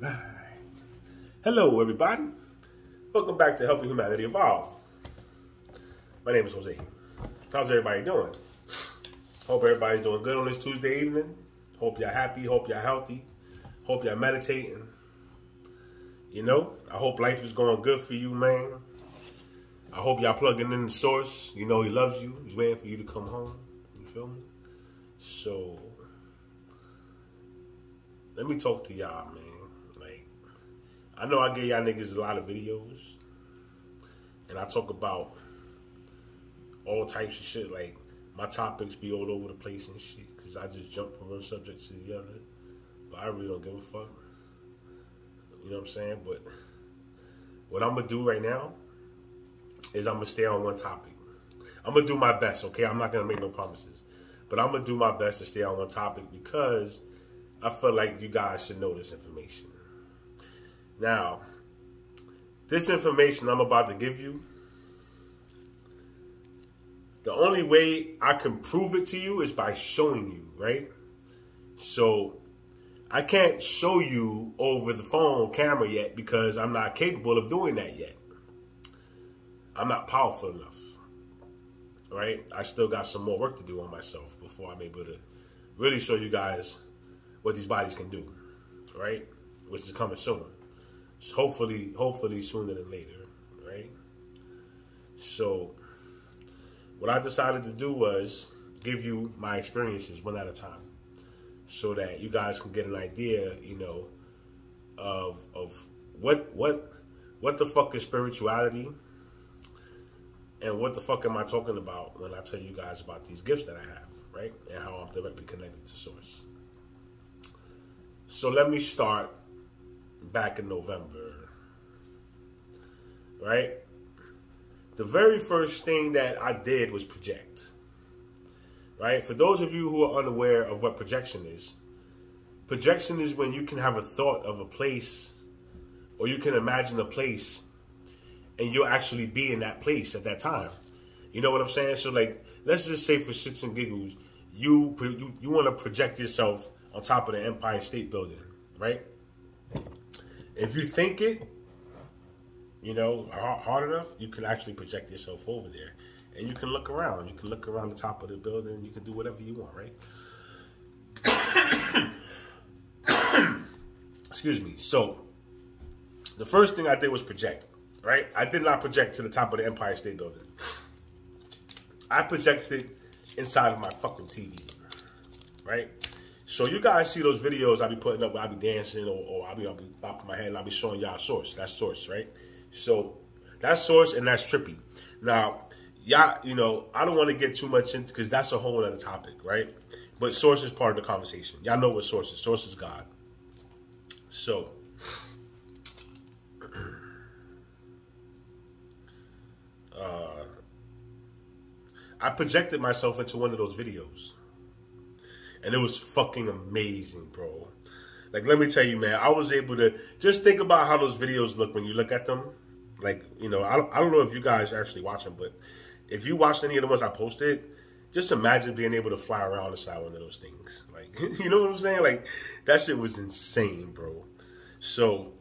Right. Hello, everybody. Welcome back to Helping Humanity Evolve. My name is Jose. How's everybody doing? Hope everybody's doing good on this Tuesday evening. Hope y'all happy. Hope y'all healthy. Hope y'all meditating. You know, I hope life is going good for you, man. I hope y'all plugging in the source. You know he loves you. He's waiting for you to come home. You feel me? So, let me talk to y'all, man. Like, I know I give y'all niggas a lot of videos. And I talk about all types of shit. Like, my topics be all over the place and shit. Because I just jump from one subject to the other. But I really don't give a fuck. You know what I'm saying? But what I'm going to do right now is I'm going to stay on one topic. I'm going to do my best, okay? I'm not going to make no promises. But I'm going to do my best to stay on one topic because I feel like you guys should know this information. Now, this information I'm about to give you, the only way I can prove it to you is by showing you, right? So, I can't show you over the phone camera yet because I'm not capable of doing that yet. I'm not powerful enough, right? I still got some more work to do on myself before I'm able to really show you guys what these bodies can do, right? Which is coming soon. So hopefully sooner than later, right? So what I decided to do was give you my experiences one at a time so that you guys can get an idea, you know, of what the fuck is spirituality and what the fuck am I talking about when I tell you guys about these gifts that I have, right? And how I'm directly connected to Source. So let me start back in November, right? The very first thing that I did was project, right? For those of you who are unaware of what projection is when you can have a thought of a place or you can imagine a place and you'll actually be in that place at that time. You know what I'm saying? So like, let's just say for shits and giggles, you want to project yourself on top of the Empire State Building, right? If you think it, you know, hard enough, you can actually project yourself over there. And you can look around. You can look around the top of the building. You can do whatever you want, right? Excuse me. So, the first thing I did was project, right? I did not project to the top of the Empire State Building. I projected inside of my fucking TV, right? So you guys see those videos I be putting up where I be dancing or I'll be bopping my head and I'll be showing y'all Source. That's Source, right? So that's Source and that's Trippy. Now, y'all, you know, I don't want to get too much into because that's a whole other topic, right? But Source is part of the conversation. Y'all know what Source is. Source is God. So, I projected myself into one of those videos. And it was fucking amazing, bro. Like, let me tell you, man, I was able to just think about how those videos look when you look at them. Like, you know, I don't know if you guys actually watch them, but if you watched any of the ones I posted, just imagine being able to fly around inside one of those things. Like, you know what I'm saying? Like, that shit was insane, bro. So,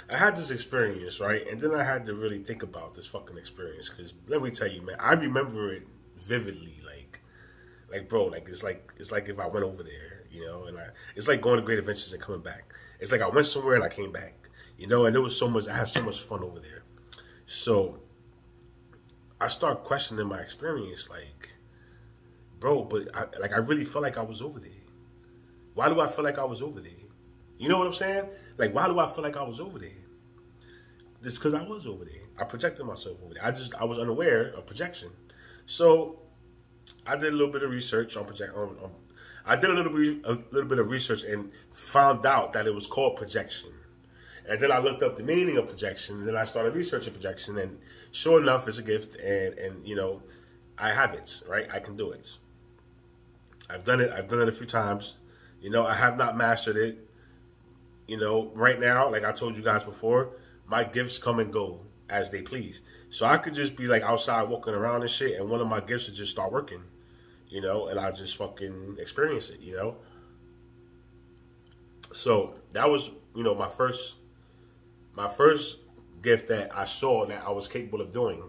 I had this experience, right? And then I had to really think about this fucking experience. Because, let me tell you, man, I remember it vividly. Like, bro, like it's like if I went over there, you know, and it's like going to Great Adventures and coming back. It's like I went somewhere and I came back, you know, and there was so much, I had so much fun over there. So I start questioning my experience, like, bro, but I really felt like I was over there. Why do I feel like I was over there? You know what I'm saying? Like, why do I feel like I was over there? Just because I was over there. I projected myself over there. I was unaware of projection. So I did a little bit of research on I did a little bit of research and found out that it was called projection. And then I looked up the meaning of projection, and then I started researching projection, and sure enough, it's a gift, and you know, I have it, right? I can do it. I've done it a few times. You know, I have not mastered it. You know, right now, like I told you guys before, my gifts come and go as they please. So I could just be like outside walking around and shit, and one of my gifts would just start working, you know, and I just fucking experience it, you know. So that was you know, my first gift that I saw that I was capable of doing,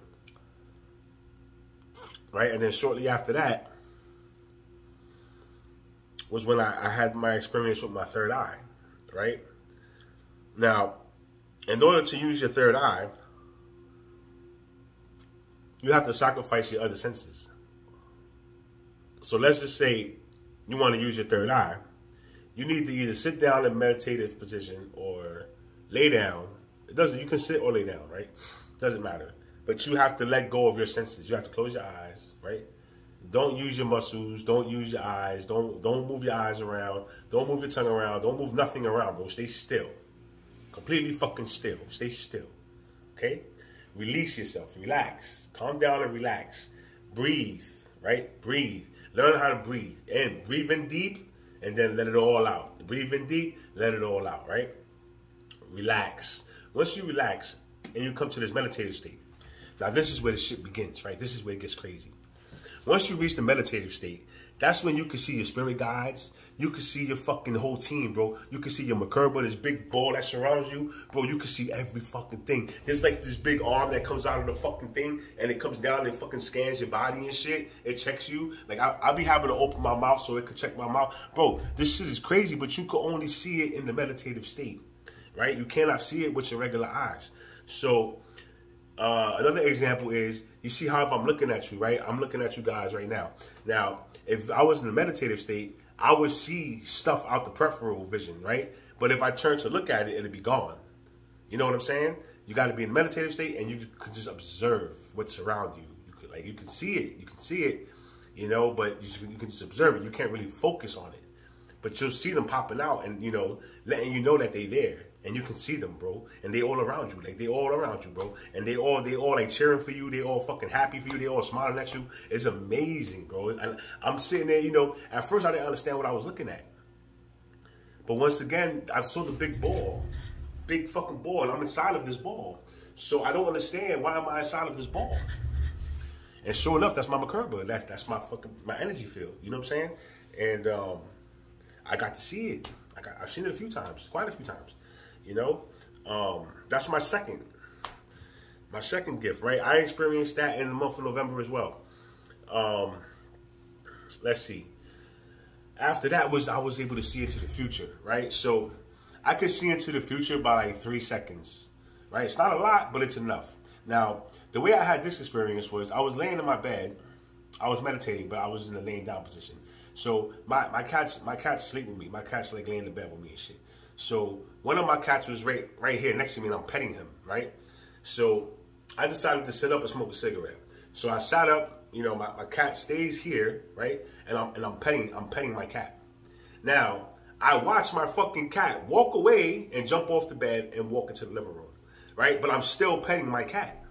right? And then shortly after that was when I had my experience with my third eye, right? Now, in order to use your third eye, you have to sacrifice your other senses. So let's just say you want to use your third eye. You need to either sit down in meditative position or lay down. It doesn't, you can sit or lay down, right? Doesn't matter. But you have to let go of your senses. You have to close your eyes, right? Don't use your muscles. Don't use your eyes. Don't move your eyes around. Don't move your tongue around. Don't move nothing around, bro. Stay still. Completely fucking still. Stay still. Okay? Release yourself. Relax. Calm down and relax. Breathe, right? Breathe. Learn how to breathe. And breathe in deep and then let it all out. Breathe in deep, let it all out, right? Relax. Once you relax and you come to this meditative state, now this is where the shit begins, right? This is where it gets crazy. Once you reach the meditative state, that's when you can see your spirit guides. You can see your fucking whole team, bro. You can see your Makerba, this big ball that surrounds you. Bro, you can see every fucking thing. There's like this big arm that comes out of the fucking thing and it comes down and it fucking scans your body and shit. It checks you. Like, I'll be having to open my mouth so it could check my mouth. Bro, this shit is crazy, but you can only see it in the meditative state, right? You cannot see it with your regular eyes. So, another example is, you see how if I'm looking at you, right? I'm looking at you guys right now. Now, if I was in a meditative state, I would see stuff out the peripheral vision, right? But if I turn to look at it, it'll be gone. You know what I'm saying? You got to be in a meditative state and you can just observe what's around you. You can see it, you know, but you can just observe it. You can't really focus on it. But you'll see them popping out and, you know, letting you know that they there. And you can see them, bro. And they all around you. Like, they all around you, bro. And they all like cheering for you. They all fucking happy for you. They all smiling at you. It's amazing, bro. And I'm sitting there, you know, at first I didn't understand what I was looking at. But once again, I saw the big ball. Big fucking ball. And I'm inside of this ball. So I don't understand, why am I inside of this ball? And sure enough, that's my Makerba. That's my fucking, my energy field. You know what I'm saying? And I got to see it. I've seen it a few times. Quite a few times. You know, that's my second gift, right? I experienced that in the month of November as well. Let's see. After that I was able to see into the future, right? So I could see into the future by like 3 seconds, right? It's not a lot, but it's enough. Now, the way I had this experience was I was laying in my bed. I was meditating, but I was in the laying down position. So my cats sleep with me. My cats like laying in the bed with me and shit. So one of my cats was right here next to me and I'm petting him, right? So I decided to sit up and smoke a cigarette. So I sat up, you know, my cat stays here, right? And I'm petting my cat. Now, I watched my fucking cat walk away and jump off the bed and walk into the living room, right? But I'm still petting my cat.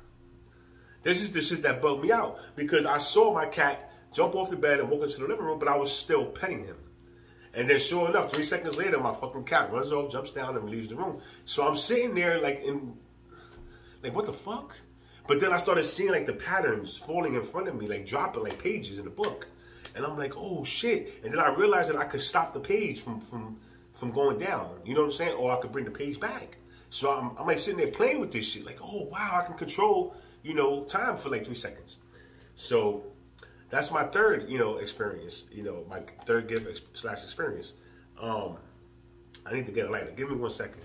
This is the shit that bugged me out because I saw my cat jump off the bed and walk into the living room, but I was still petting him. And then sure enough, 3 seconds later, my fucking cat runs off, jumps down, and leaves the room. So I'm sitting there like, what the fuck? But then I started seeing like the patterns falling in front of me, like dropping like pages in the book. And I'm like, oh shit. And then I realized that I could stop the page from going down. You know what I'm saying? Or I could bring the page back. So I'm like sitting there playing with this shit. Like, oh wow, I can control, you know, time for like 3 seconds. So that's my third, you know, experience, you know, my third gift / experience. I need to get a lighter. Give me 1 second.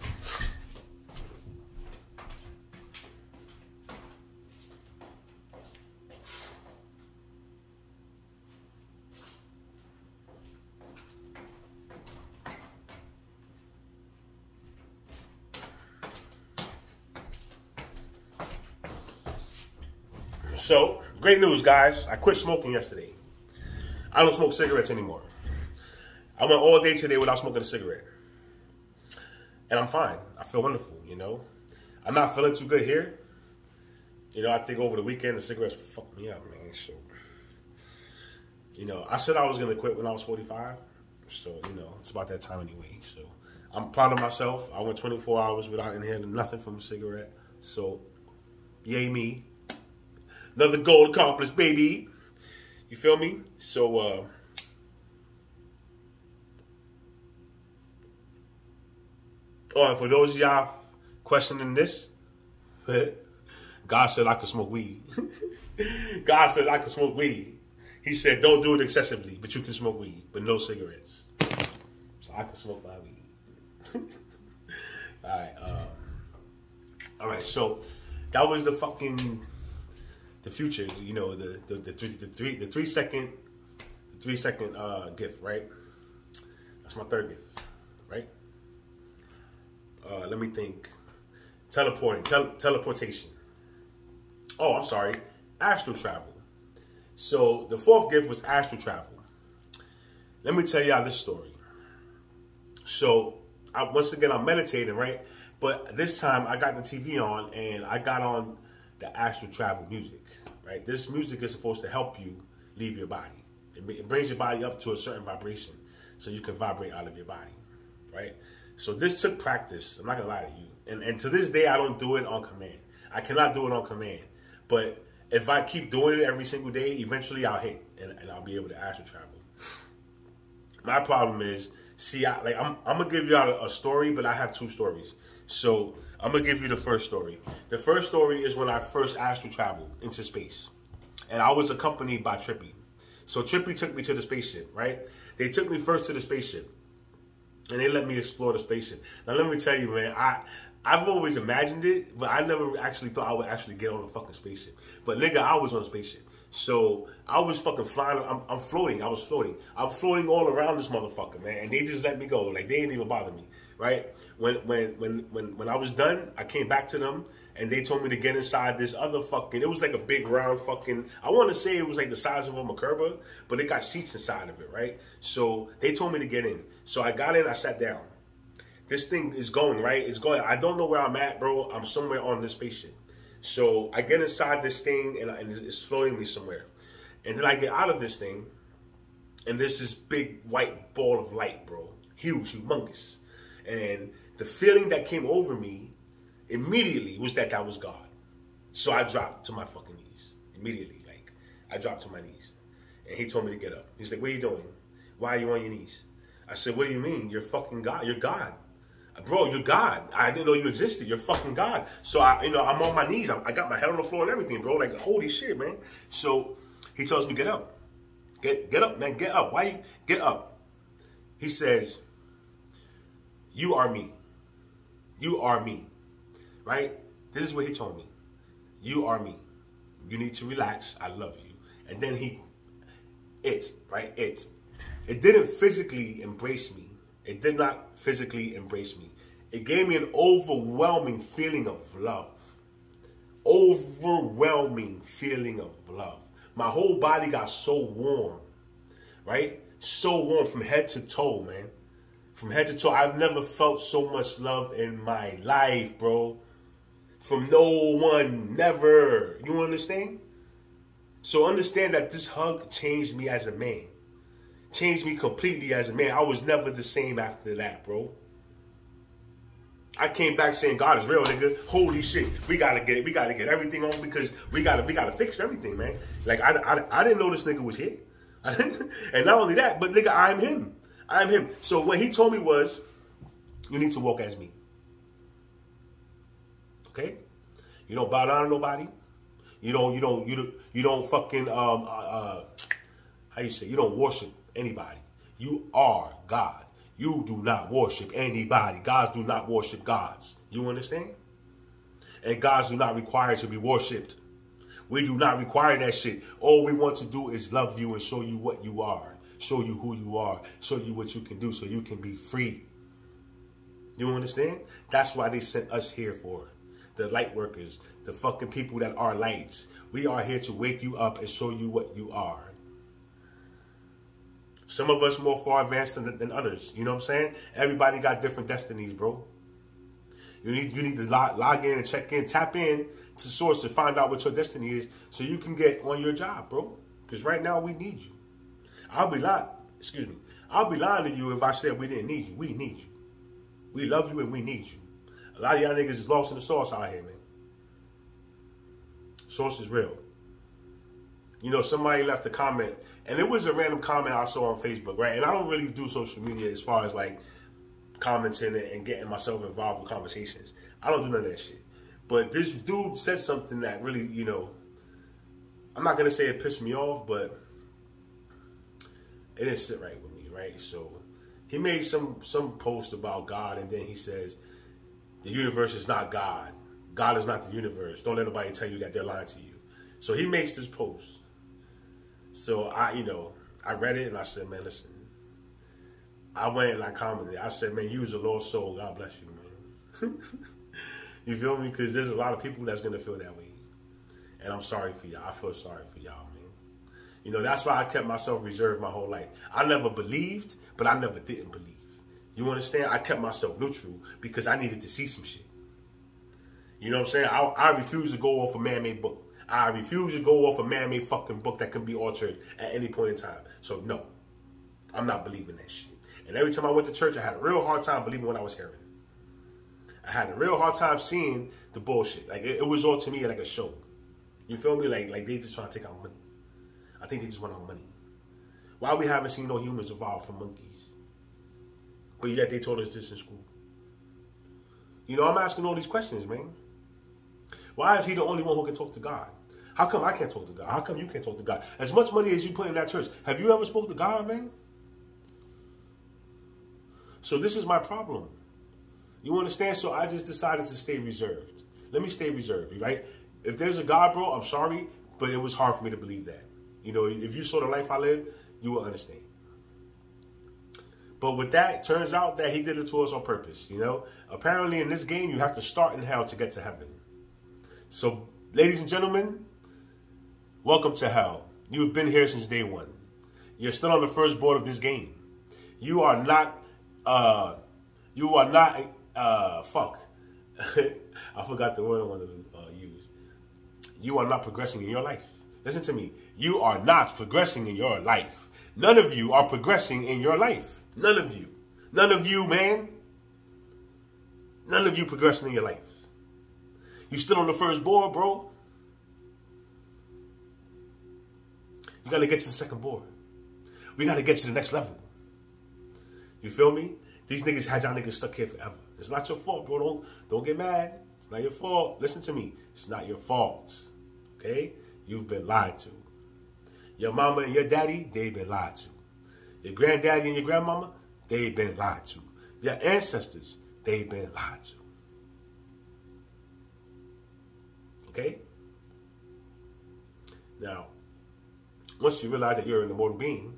So, great news, guys. I quit smoking yesterday. I don't smoke cigarettes anymore. I went all day today without smoking a cigarette. And I'm fine. I feel wonderful, you know. I'm not feeling too good here. You know, I think over the weekend the cigarettes fucked me up, man. So, you know, I said I was going to quit when I was 45. So, you know, it's about that time anyway. So, I'm proud of myself. I went 24 hours without inhaling nothing from a cigarette. So, yay me. Another goal accomplished, baby. You feel me? So, Oh, and for those of y'all questioning this, God said I could smoke weed. God said I could smoke weed. He said don't do it excessively, but you can smoke weed, but no cigarettes. So I can smoke my weed. All right. So that was the future. You know, the 3 second gift, right? That's my third gift, right? Let me think. Teleportation. Oh, I'm sorry. Astral travel. So the fourth gift was astral travel. Let me tell y'all this story. So once again, I'm meditating, right? But this time I got the TV on and I got on the astral travel music, right? This music is supposed to help you leave your body. It brings your body up to a certain vibration so you can vibrate out of your body, right? So this took practice. I'm not gonna lie to you. And to this day, I don't do it on command. I cannot do it on command. But if I keep doing it every single day, eventually I'll hit and I'll be able to astral travel. My problem is, see, I'm gonna give you out a story, but I have two stories. So I'm gonna give you the first story. The first story is when I first astral traveled into space, and I was accompanied by Trippy. So Trippy took me to the spaceship, right? They took me first to the spaceship, and they let me explore the spaceship. Now let me tell you, man, I've always imagined it, but I never actually thought I would actually get on a fucking spaceship. But nigga, I was on a spaceship. So I was fucking flying. I'm floating. I was floating. I'm floating all around this motherfucker, man. And they just let me go. Like, they didn't even bother me, right? When I was done, I came back to them, and they told me to get inside this other fucking, it was like a big round fucking, I want to say it was like the size of a Makerba, but it got seats inside of it, right? So they told me to get in. So I got in, I sat down. This thing is going, right? It's going. I don't know where I'm at, bro. I'm somewhere on this spaceship. So I get inside this thing, and it's floating me somewhere. And then I get out of this thing, and there's this big white ball of light, bro. Huge, humongous. And the feeling that came over me immediately was that was God. So I dropped to my fucking knees. Immediately, like, I dropped to my knees. And he told me to get up. He's like, what are you doing? Why are you on your knees? I said, what do you mean? You're fucking God. You're God. Bro, you're God. I didn't know you existed. You're fucking God. So I'm on my knees. I got my head on the floor and everything, bro. Like, holy shit, man. So he tells me, get up. Get up, man. Get up. Why you get up? He says, you are me. You are me. Right? This is what he told me. You are me. You need to relax. I love you. And then it didn't physically embrace me. It did not physically embrace me. It gave me an overwhelming feeling of love. Overwhelming feeling of love. My whole body got so warm, right? So warm from head to toe, man. From head to toe. I've never felt so much love in my life, bro. From no one, never. You understand? So understand that this hug changed me as a man. Changed me completely as a man. I was never the same after that, bro. I came back saying God is real, nigga. Holy shit, we gotta get it. We gotta get everything on because we gotta fix everything, man. Like I didn't know this nigga was here. And not only that, but nigga, I'm him. I'm him. So what he told me was, you need to walk as me. Okay? You don't bow down to nobody. You don't fucking how you say, you don't worship anybody. You are God. You do not worship anybody. Gods do not worship gods. You understand? And gods do not require to be worshipped. We do not require that shit. All we want to do is love you and show you what you are. Show you who you are. Show you what you can do so you can be free. You understand? That's why they sent us here for. The light workers. The fucking people that are lights. We are here to wake you up and show you what you are. Some of us more far advanced than others. You know what I'm saying? Everybody got different destinies, bro. You need to log in and check in, tap in to source to find out what your destiny is so you can get on your job, bro. Because right now we need you. I'll be lying to you if I said we didn't need you. We need you. We love you and we need you. A lot of y'all niggas is lost in the sauce out here, man. Sauce is real. You know, somebody left a comment, and it was a random comment I saw on Facebook, right? And I don't really do social media as far as, like, commenting and getting myself involved with conversations. I don't do none of that shit. But this dude said something that really, you know, I'm not gonna say it pissed me off, but it didn't sit right with me, right? So he made some post about God, and then he says the universe is not God. God is not the universe. Don't let nobody tell you that they're lying to you. So he makes this post. So I read it and I said, man, listen. I went and I commented. I said, man, you was a lost soul. God bless you, man. You feel me? Because there's a lot of people that's gonna feel that way, and I'm sorry for y'all. I feel sorry for y'all, man. You know, that's why I kept myself reserved my whole life. I never believed, but I never didn't believe. You understand? I kept myself neutral because I needed to see some shit. You know what I'm saying? I refuse to go off a man-made book. I refuse to go off a man-made fucking book that can be altered at any point in time. So no, I'm not believing that shit. And every time I went to church, I had a real hard time believing what I was hearing. I had a real hard time seeing the bullshit. Like it was all to me like a show. You feel me? Like they just trying to take our money. I think they just want our money. Why we haven't seen no humans evolve from monkeys? But yet they taught us this in school. You know, I'm asking all these questions, man. Why is he the only one who can talk to God? How come I can't talk to God? How come you can't talk to God? As much money as you put in that church, have you ever spoke to God, man? So this is my problem. You understand? So I just decided to stay reserved. Let me stay reserved, right? If there's a God, bro, I'm sorry, but it was hard for me to believe that. You know, if you saw the life I lived, you will understand. But with that, it turns out that he did it to us on purpose, you know? Apparently in this game, you have to start in hell to get to heaven. So, ladies and gentlemen, welcome to hell. You've been here since day one. You're still on the first board of this game. You are not, fuck. I forgot the word I wanted to use. You are not progressing in your life. Listen to me. You are not progressing in your life. None of you are progressing in your life. None of you. None of you, man. None of you progressing in your life. You still on the first board, bro. You got to get to the second board. We got to get to the next level. You feel me? These niggas had y'all niggas stuck here forever. It's not your fault, bro. Don't get mad. It's not your fault. Listen to me. It's not your fault. Okay? You've been lied to. Your mama and your daddy, they've been lied to. Your granddaddy and your grandmama, they've been lied to. Your ancestors, they've been lied to. Okay? Now, once you realize that you're an immortal being,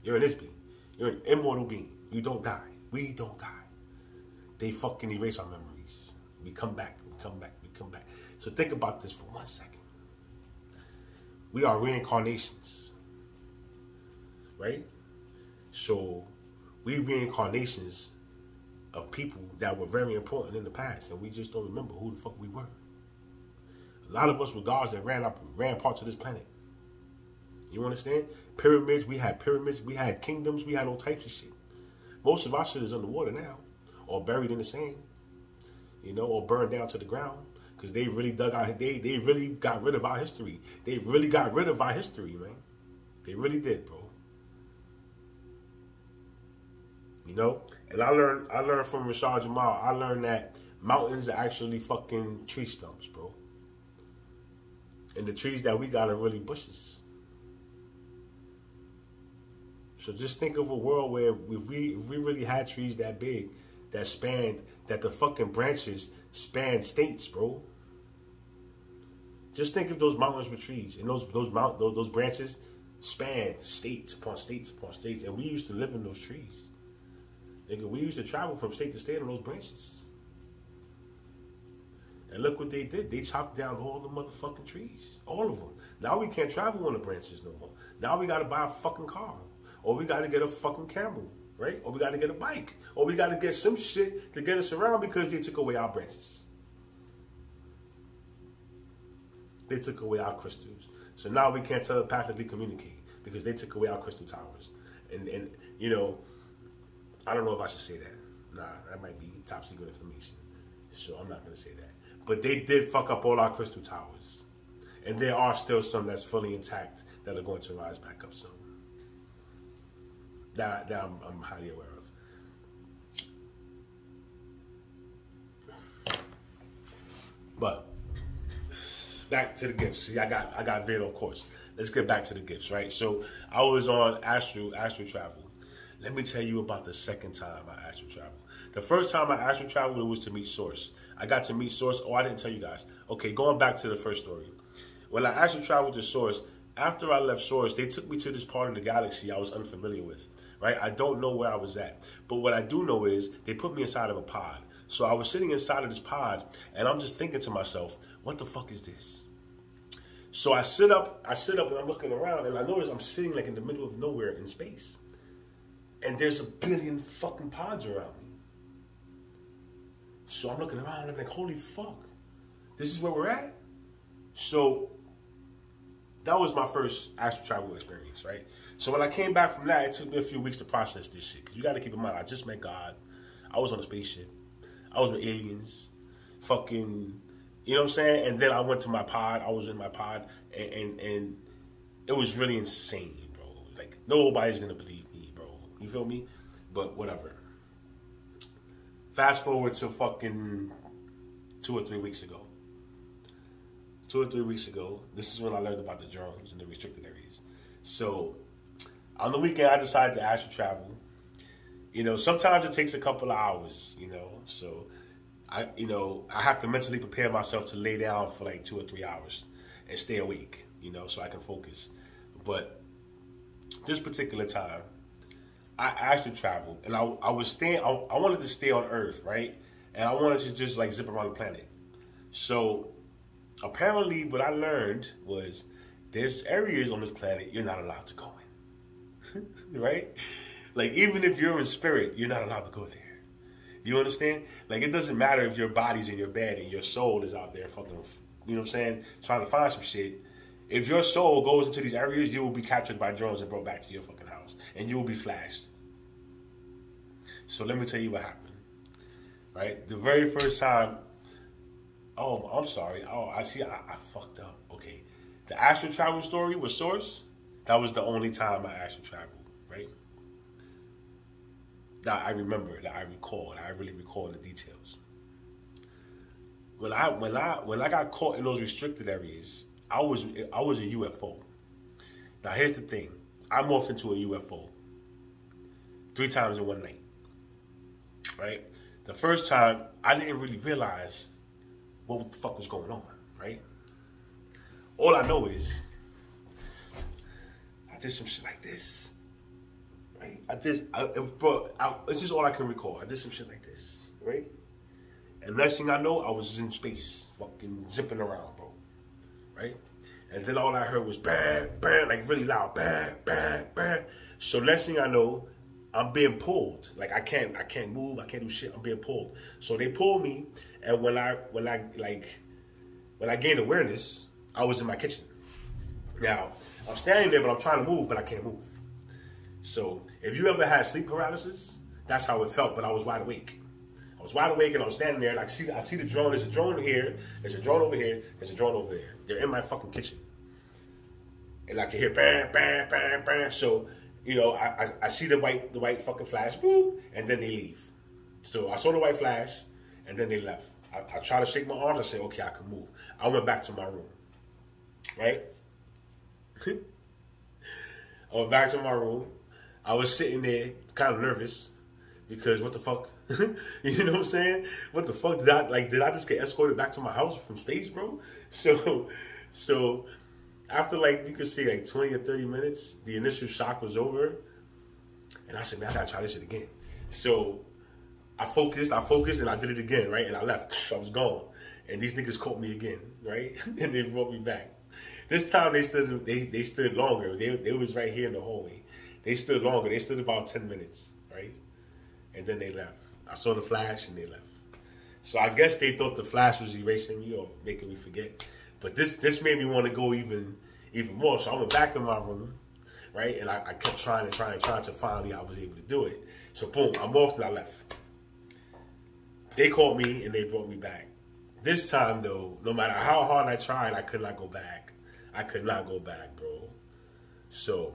you're an being. You're an immortal being. You don't die. We don't die. They fucking erase our memories. We come back. We come back. We come back. So think about this for 1 second. We are reincarnations. Right? So we reincarnations of people that were very important in the past, and we just don't remember who the fuck we were. A lot of us were gods that ran parts of this planet. You understand? Pyramids, we had kingdoms, we had all types of shit. Most of our shit is underwater now, or buried in the sand, you know, or burned down to the ground, because they really dug out. They really got rid of our history. They really got rid of our history, man. They really did, bro. You know, and I learned from Rashad Jamal. I learned that mountains are actually fucking tree stumps, bro. And the trees that we got are really bushes. So just think of a world where if we really had trees that big, that the fucking branches span states, bro. Just think of those mountains with trees, and those branches spanned states upon states upon states, and we used to live in those trees. Nigga, we used to travel from state to state on those branches. And look what they did. They chopped down all the motherfucking trees. All of them. Now we can't travel on the branches no more. Now we got to buy a fucking car. Or we got to get a fucking camel. Right? Or we got to get a bike. Or we got to get some shit to get us around because they took away our branches. They took away our crystals. So now we can't telepathically communicate because they took away our crystal towers. And you know, I don't know if I should say that. Nah, that might be top secret information. So I'm not going to say that. But they did fuck up all our crystal towers. And there are still some that's fully intact that are going to rise back up soon. That I'm highly aware of. But back to the gifts. See, I got veered, of course. Let's get back to the gifts, right? So I was on astral travel. Let me tell you about the second time I astral traveled. The first time I astral traveled, it was to meet Source. I got to meet Source. Oh, I didn't tell you guys. Okay, going back to the first story. When I astral traveled to Source, after I left Source, they took me to this part of the galaxy I was unfamiliar with, right? I don't know where I was at. But what I do know is they put me inside of a pod. So I was sitting inside of this pod, and I'm just thinking to myself, what the fuck is this? So I sit up and I'm looking around, and I notice I'm sitting like in the middle of nowhere in space. And there's a billion fucking pods around me. So I'm looking around and I'm like, holy fuck, this is where we're at? So that was my first astral travel experience, right? So when I came back from that, it took me a few weeks to process this shit. Because you got to keep in mind, I just met God. I was on a spaceship. I was with aliens. Fucking, you know what I'm saying? And then I went to my pod. I was in my pod. And it was really insane, bro. Like, nobody's going to believe me, bro. You feel me? But whatever. Fast forward to fucking 2 or 3 weeks ago. 2 or 3 weeks ago, this is when I learned about the drones and the restricted areas. So, on the weekend, I decided to astral travel. You know, sometimes it takes a couple of hours, you know. So, I have to mentally prepare myself to lay down for like 2 or 3 hours and stay awake, you know, so I can focus. But this particular time, I astral traveled, and I was staying. I wanted to stay on Earth, right? And I wanted to just like zip around the planet. So apparently, what I learned was there's areas on this planet you're not allowed to go in, right? Like even if you're in spirit, you're not allowed to go there. You understand? Like it doesn't matter if your body's in your bed and your soul is out there fucking, you know what I'm saying, trying to find some shit. If your soul goes into these areas, you will be captured by drones and brought back to your fucking house. And you will be flashed. So let me tell you what happened. Right? The very first time... Oh, I'm sorry. Oh, I see. I fucked up. Okay. The astral travel story with Source, that was the only time I astral traveled. Right? That I remember, that I recall, that I really recall the details. When I got caught in those restricted areas... I was a UFO. Now here's the thing. I morphed into a UFO 3 times in one night. Right? The first time, I didn't really realize what the fuck was going on, right? All I know is I did some shit like this. Right? This is all I can recall. I did some shit like this, right? And next thing I know, I was in space, fucking zipping around, bro. Right? And then all I heard was bang, bang, like really loud, bang, bang, bang. So next thing I know, I'm being pulled. Like I can't move, I can't do shit. I'm being pulled. So they pulled me, and when I gained awareness, I was in my kitchen. Now I'm standing there, but I'm trying to move, but I can't move. So if you ever had sleep paralysis, that's how it felt. But I was wide awake. I was wide awake and I was standing there and I see the drone. There's a drone here. There's a drone over here. There's a drone over there. They're in my fucking kitchen. And I can hear bang, bang, bang, bang. So, you know, I see the white fucking flash, boop, and then they leave. So I saw the white flash and then they left. I try to shake my arms. I say, okay, I can move. I went back to my room. Right? I went back to my room. I was sitting there kind of nervous. Because what the fuck? You know what I'm saying? What the fuck? Did I just get escorted back to my house from space, bro? So after like, you could say like 20 or 30 minutes, the initial shock was over. And I said, man, I gotta try this shit again. So I focused and I did it again, right? And I left. I was gone. And these niggas caught me again, right? And they brought me back. This time they stood longer. They was right here in the hallway. They stood longer. They stood about 10 minutes, right? And then they left. I saw the flash and they left. So I guess they thought the flash was erasing me or making me forget. But this made me want to go even more. So I went back in my room, right? And I kept trying to finally I was able to do it. So boom, I morphed and I left. They called me and they brought me back. This time though, no matter how hard I tried, I could not go back. I could not go back, bro. So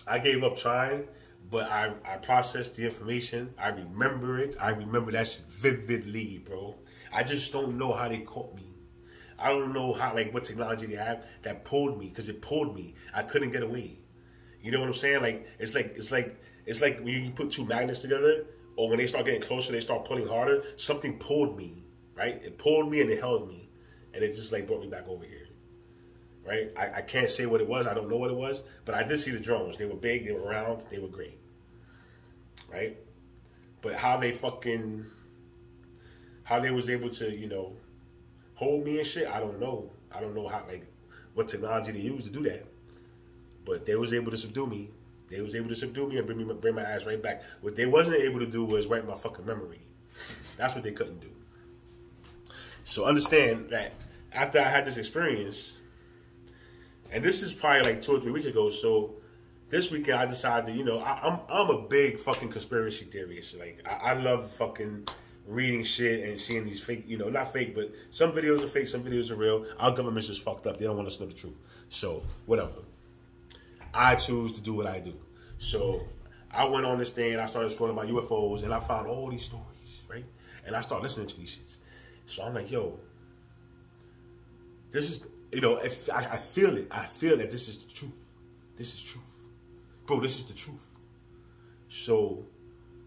I gave up trying. But I processed the information. I remember it. I remember that shit vividly, bro. I just don't know how they caught me. I don't know how, like, what technology they have that pulled me, because it pulled me. I couldn't get away. You know what I'm saying? Like, it's like when you put two magnets together, or when they start getting closer, they start pulling harder. Something pulled me, right? It pulled me and it held me, and it just like brought me back over here, right? I can't say what it was. I don't know what it was, but I did see the drones. They were big, they were round, they were great, right? But how they was able to, you know, hold me and shit, I don't know. I don't know how, like, what technology they used to do that. But they was able to subdue me. They was able to subdue me and bring my ass right back. What they wasn't able to do was wipe my fucking memory. That's what they couldn't do. So understand that after I had this experience, and this is probably like 2 or 3 weeks ago, so this weekend I decided to, you know, I'm a big fucking conspiracy theorist. Like, I love fucking reading shit and seeing these fake, you know, not fake, but some videos are fake, some videos are real. Our government's just fucked up. They don't want us to know the truth. So, whatever. I choose to do what I do. So, I went on this thing and I started scrolling about UFOs and I found all these stories, right? And I started listening to these shits. So, I'm like, yo, this is, you know, if I feel it. I feel that this is the truth. This is truth. Bro, this is the truth. So,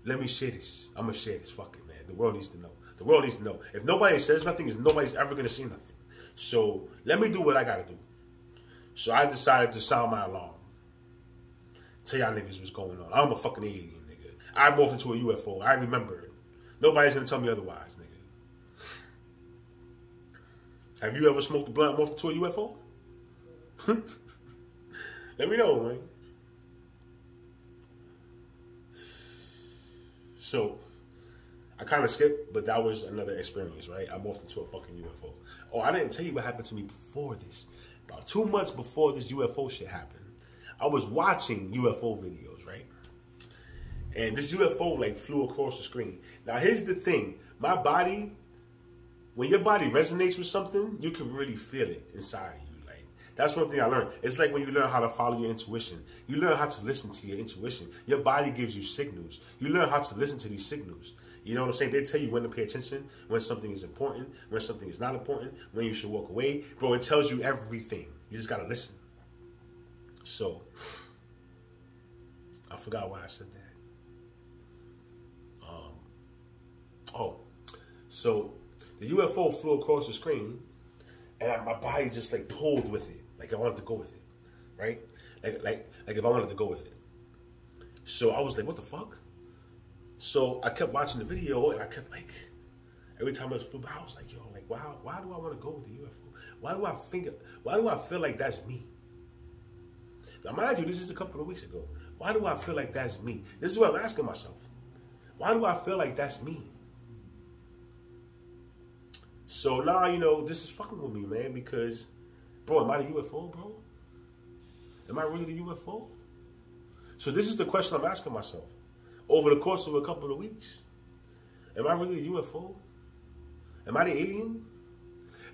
let me share this. I'm going to share this. Fuck it, man. The world needs to know. The world needs to know. If nobody says nothing, nobody's ever going to see nothing. So, let me do what I got to do. So, I decided to sound my alarm. Tell y'all niggas what's going on. I'm a fucking alien, nigga. I morphed into a UFO. I remember it. Nobody's going to tell me otherwise, nigga. Have you ever smoked a blunt and morphed into a UFO? Let me know, man. So, I kind of skipped, but that was another experience, right? I morphed into a fucking UFO. Oh, I didn't tell you what happened to me before this. About 2 months before this UFO shit happened, I was watching UFO videos, right? And this UFO, like, flew across the screen. Now, here's the thing. My body, when your body resonates with something, you can really feel it inside of you. Like, that's one thing I learned. It's like when you learn how to follow your intuition. You learn how to listen to your intuition. Your body gives you signals. You learn how to listen to these signals. You know what I'm saying? They tell you when to pay attention, when something is important, when something is not important, when you should walk away. Bro, it tells you everything. You just got to listen. So, I forgot why I said that. So the UFO flew across the screen, and my body just like pulled with it, like I wanted to go with it, right? Like if I wanted to go with it. So I was like, what the fuck? So I kept watching the video, and I kept like, every time it flew by, I was like, yo, like, why do I want to go with the UFO? Why do I feel like that's me? Now, mind you, this is a couple of weeks ago. Why do I feel like that's me? This is what I'm asking myself. Why do I feel like that's me? So now, you know, this is fucking with me, man, because, bro, am I the UFO, bro? Am I really the UFO? So this is the question I'm asking myself over the course of a couple of weeks. Am I really the UFO? Am I the alien?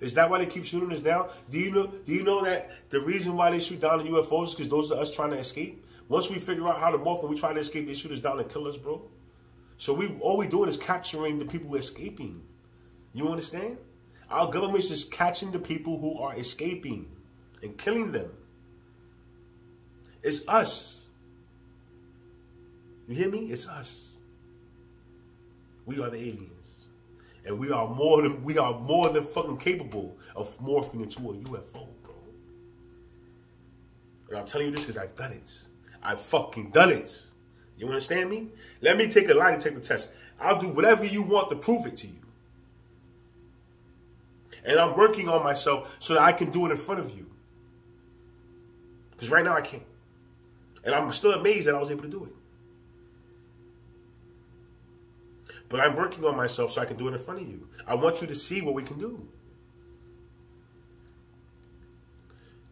Is that why they keep shooting us down? Do you know that the reason why they shoot down the UFOs is because those are us trying to escape? Once we figure out how to morph and we try to escape, they shoot us down and kill us, bro. So all we doing is capturing the people escaping. You understand? Our government's just catching the people who are escaping and killing them. It's us. You hear me? It's us. We are the aliens. And we are more than fucking capable of morphing into a UFO, bro. And I'm telling you this because I've done it. I've fucking done it. You understand me? Let me take a lie detector test. I'll do whatever you want to prove it to you. And I'm working on myself so that I can do it in front of you. Because right now I can't. And I'm still amazed that I was able to do it. But I'm working on myself so I can do it in front of you. I want you to see what we can do.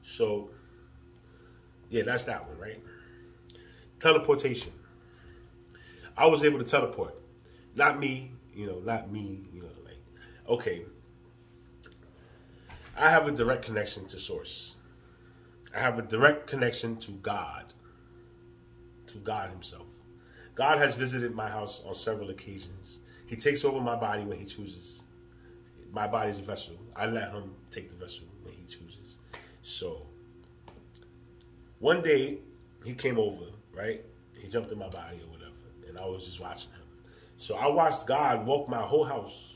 So, yeah, that's that one, right? Teleportation. I was able to teleport. Not me, like, okay. I have a direct connection to Source. I have a direct connection to God himself. God has visited my house on several occasions. He takes over my body when he chooses. my body's a vessel. I let him take the vessel when he chooses. So one day he came over, right? He jumped in my body or whatever, and I was just watching him. So I watched God walk my whole house.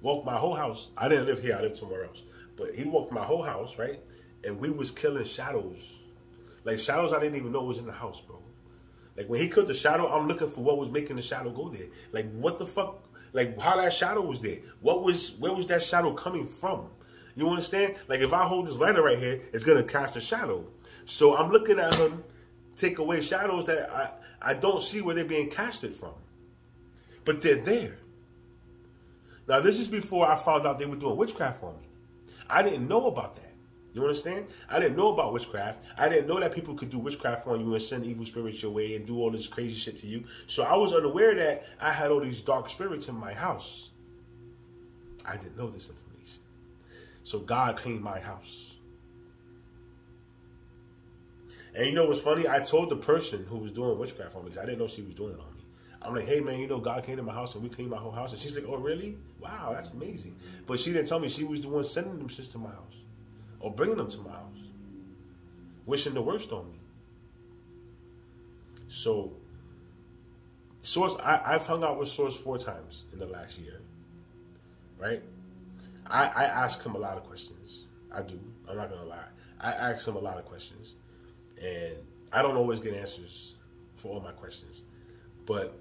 Walk my whole house. I didn't live here. I lived somewhere else. But he walked my whole house, right? And we was killing shadows. Like shadows I didn't even know was in the house, bro. Like when he killed the shadow, I'm looking for what was making the shadow go there. Like what the fuck? Like how that shadow was there. Where was that shadow coming from? You understand? Like if I hold this lighter right here, it's going to cast a shadow. So I'm looking at him take away shadows that I don't see where they're being casted from. But they're there. Now, this is before I found out they were doing witchcraft on me. I didn't know about that. You understand? I didn't know about witchcraft. I didn't know that people could do witchcraft on you and send evil spirits your way and do all this crazy shit to you. So I was unaware that I had all these dark spirits in my house. I didn't know this information. So God cleaned my house. And you know what's funny? I told the person who was doing witchcraft on me, because I didn't know she was doing it on me. I'm like, hey, man, you know, God came to my house and we cleaned my whole house. And she's like, oh, really? Wow, that's amazing. But she didn't tell me she was the one sending them shit to my house or bringing them to my house, wishing the worst on me. So, Source, I've hung out with Source 4 times in the last year, right? I ask him a lot of questions. I do. I'm not going to lie. I ask him a lot of questions. And I don't always get answers for all my questions. But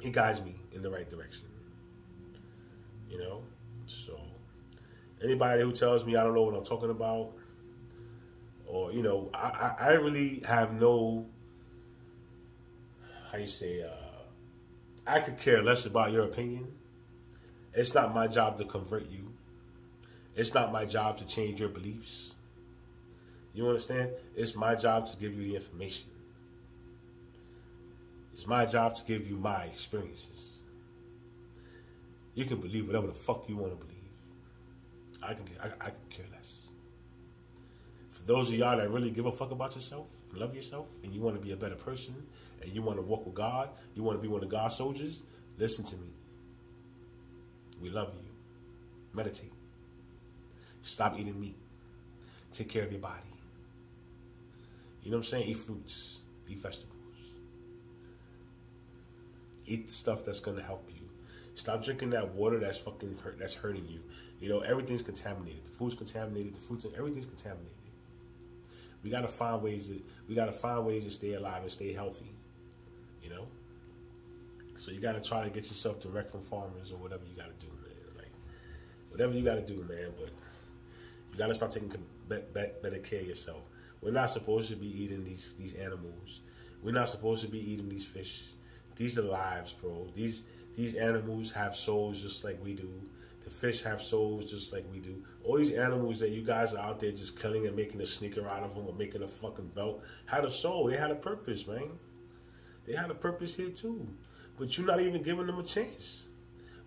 he guides me in the right direction. You know? So, anybody who tells me I don't know what I'm talking about, or, you know, I really have no, how you say, I could care less about your opinion. It's not my job to convert you. It's not my job to change your beliefs. You understand? It's my job to give you the information. It's my job to give you my experiences. You can believe whatever the fuck you want to believe. I can care less. For those of y'all that really give a fuck about yourself and love yourself and you want to be a better person and you want to walk with God, you want to be one of God's soldiers, listen to me. We love you. Meditate. Stop eating meat. Take care of your body. You know what I'm saying? Eat fruits. Eat vegetables. Eat stuff that's going to help you. Stop drinking that water that's hurting you. You know, everything's contaminated. The food's contaminated. Everything's contaminated. We got to find ways to stay alive and stay healthy. You know? So you got to try to get yourself direct from farmers or whatever you got to do, man. Like, whatever you got to do, man. But you got to start taking better care of yourself. We're not supposed to be eating these animals. We're not supposed to be eating these fish. These are lives, bro. These animals have souls just like we do. The fish have souls just like we do. All these animals that you guys are out there just killing and making a sneaker out of them or making a fucking belt had a soul. They had a purpose, man. They had a purpose here too. But you're not even giving them a chance.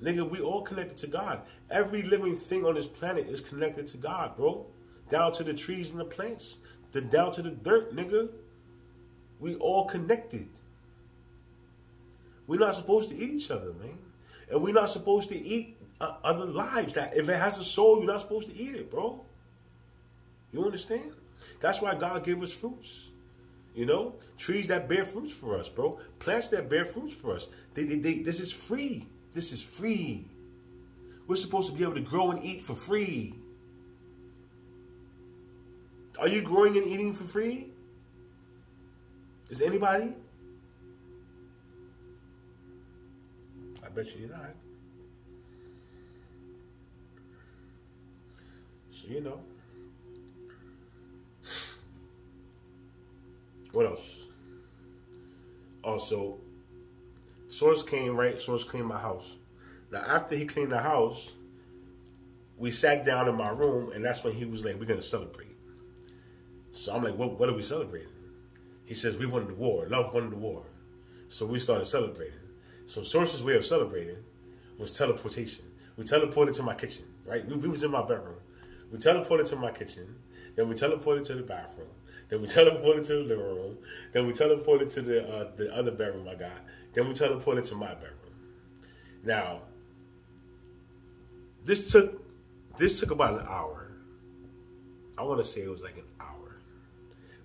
Nigga, we all connected to God. Every living thing on this planet is connected to God, bro. Down to the trees and the plants. Down to the dirt, nigga. We all connected. We're not supposed to eat each other, man. And we're not supposed to eat other lives. That if it has a soul, you're not supposed to eat it, bro. You understand? That's why God gave us fruits. You know? Trees that bear fruits for us, bro. Plants that bear fruits for us. This is free. This is free. We're supposed to be able to grow and eat for free. Are you growing and eating for free? Is anybody? I bet you you're not. So, you know. What else? Also, Source came, right? Source cleaned my house. Now, after he cleaned the house, we sat down in my room, and that's when he was like, we're going to celebrate. So I'm like, what are we celebrating? He says, we won the war. Love won the war. So we started celebrating. So Source's way of celebrating was teleportation. We teleported to my kitchen, right? We was in my bedroom. We teleported to my kitchen. Then we teleported to the bathroom. Then we teleported to the living room. Then we teleported to the other bedroom I got. Then we teleported to my bedroom. Now, This took about an hour. I want to say it was like an hour,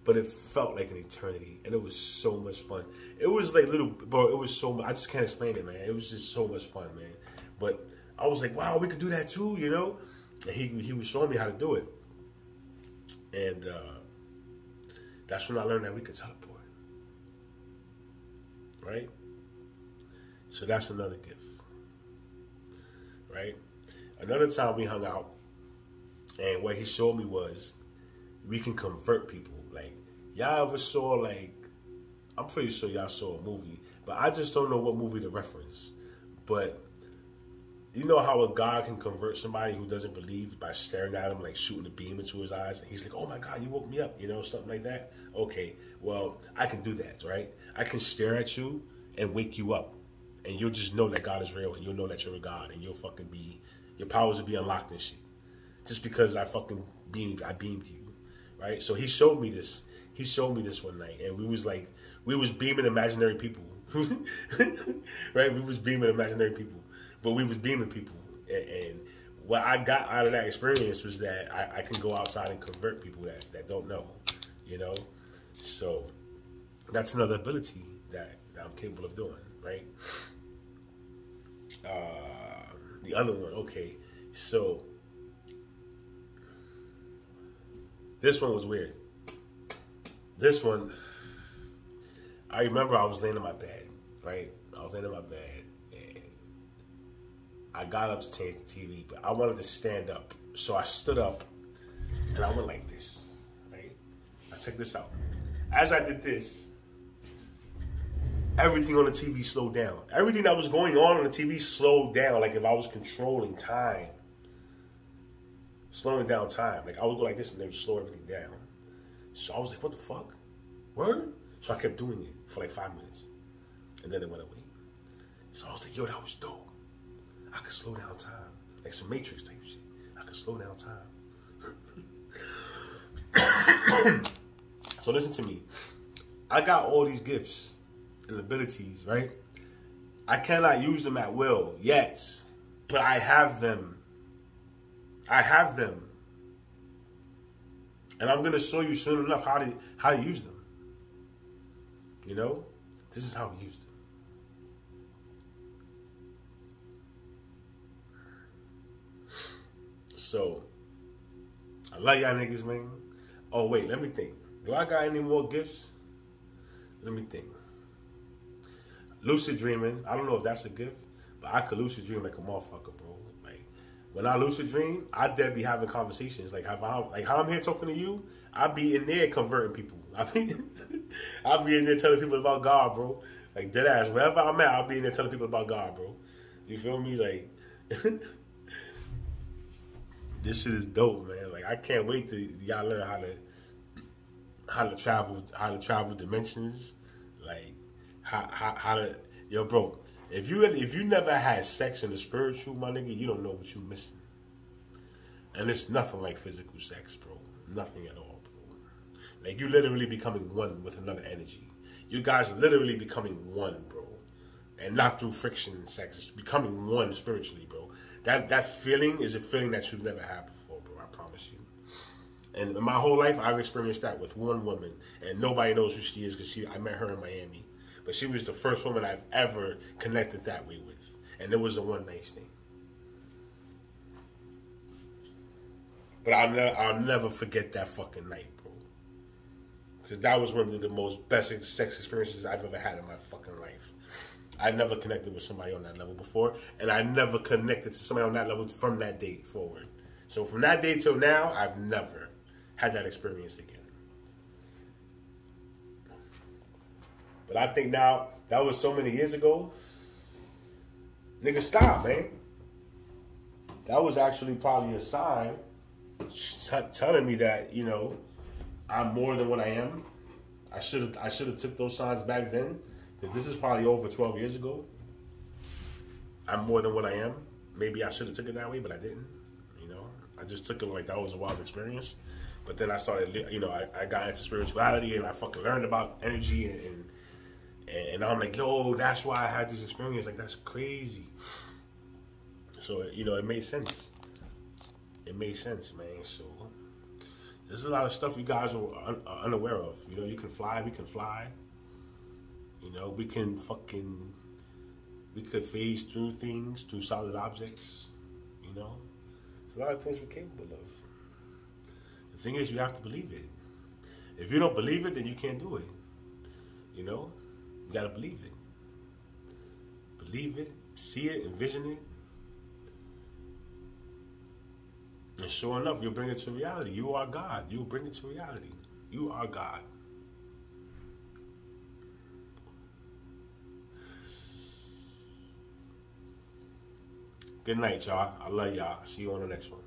but it felt like an eternity, and it was so much fun. It was like bro. It was so much. I just can't explain it, man. It was just so much fun, man. But I was like, wow, we could do that too, you know. And he was showing me how to do it, and that's when I learned that we could teleport, right? So that's another gift, right? Another time we hung out, and what he showed me was we can convert people. Like, y'all ever saw, like, I'm pretty sure y'all saw a movie, but I just don't know what movie to reference. But you know how a God can convert somebody who doesn't believe by staring at him, like shooting a beam into his eyes, and he's like, oh my God, you woke me up, you know, something like that? Okay, well, I can do that, right? I can stare at you and wake you up, and you'll just know that God is real, and you'll know that you're a God, and you'll fucking be, your powers will be unlocked and shit. Just because I beamed you, right? So he showed me this. He showed me this one night, and we was beaming imaginary people, right? We was beaming imaginary people, but we was beaming people. And what I got out of that experience was that I can go outside and convert people that don't know, you know? So that's another ability that I'm capable of doing, right? The other one, okay, so this one was weird. This one, I remember I was laying in my bed, right? I was laying in my bed, and I got up to change the TV, but I wanted to stand up. So I stood up, and I went like this, right? Now check this out. As I did this, everything on the TV slowed down. Everything that was going on the TV slowed down, like if I was controlling time. Slowing down time. Like, I would go like this and they would slow everything down. So I was like, what the fuck? Word? So I kept doing it for like 5 minutes. And then it went away. So I was like, yo, that was dope. I could slow down time. Like some Matrix type shit. I could slow down time. So listen to me. I got all these gifts and abilities, right? I cannot use them at will yet. But I have them. I have them. And I'm going to show you soon enough how to use them. You know? This is how we use them. So, I love y'all niggas, man. Oh, wait, let me think. Do I got any more gifts? Let me think. Lucid dreaming. I don't know if that's a gift, but I could lucid dream like a motherfucker, bro. Like, when I lucid dream, I dare be having conversations. Like how I'm here talking to you, I be in there converting people. I be in there telling people about God, bro. Like, dead ass. Wherever I'm at, I'll be in there telling people about God, bro. You feel me? Like, this shit is dope, man. Like, I can't wait to y'all learn how to travel dimensions. Like, how to, yo, bro. If you never had sex in the spiritual, my nigga, you don't know what you're missing. And it's nothing like physical sex, bro. Nothing at all, bro. Like, you literally becoming one with another energy. You guys are literally becoming one, bro. And not through friction and sex. It's becoming one spiritually, bro. That feeling is a feeling that you've never had before, bro. I promise you. And in my whole life, I've experienced that with one woman. And nobody knows who she is because I met her in Miami. But she was the first woman I've ever connected that way with. And it was a one-night thing. But I'll never forget that fucking night, bro. Because that was one of the most best sex experiences I've ever had in my fucking life. I never connected with somebody on that level before. And I never connected to somebody on that level from that day forward. So from that day till now, I've never had that experience again. But I think now, that was so many years ago. Nigga, stop, man. That was actually probably a sign telling me that, you know, I'm more than what I am. I should have took those signs back then. Because this is probably over 12 years ago. I'm more than what I am. Maybe I should have took it that way, but I didn't. You know, I just took it like that was a wild experience. But then I started, you know, I got into spirituality and I fucking learned about energy and I'm like, yo, that's why I had this experience. Like, that's crazy. So, you know, it made sense. It made sense, man. So, there's a lot of stuff you guys are unaware of. You know, you can fly, we can fly. You know, we could phase through things, through solid objects. You know, there's a lot of things we're capable of. The thing is, you have to believe it. If you don't believe it, then you can't do it. You know, you gotta believe it. Believe it, see it, envision it. And sure enough, you'll bring it to reality. You are God. You'll bring it to reality. You are God. Good night, y'all. I love y'all. See you on the next one.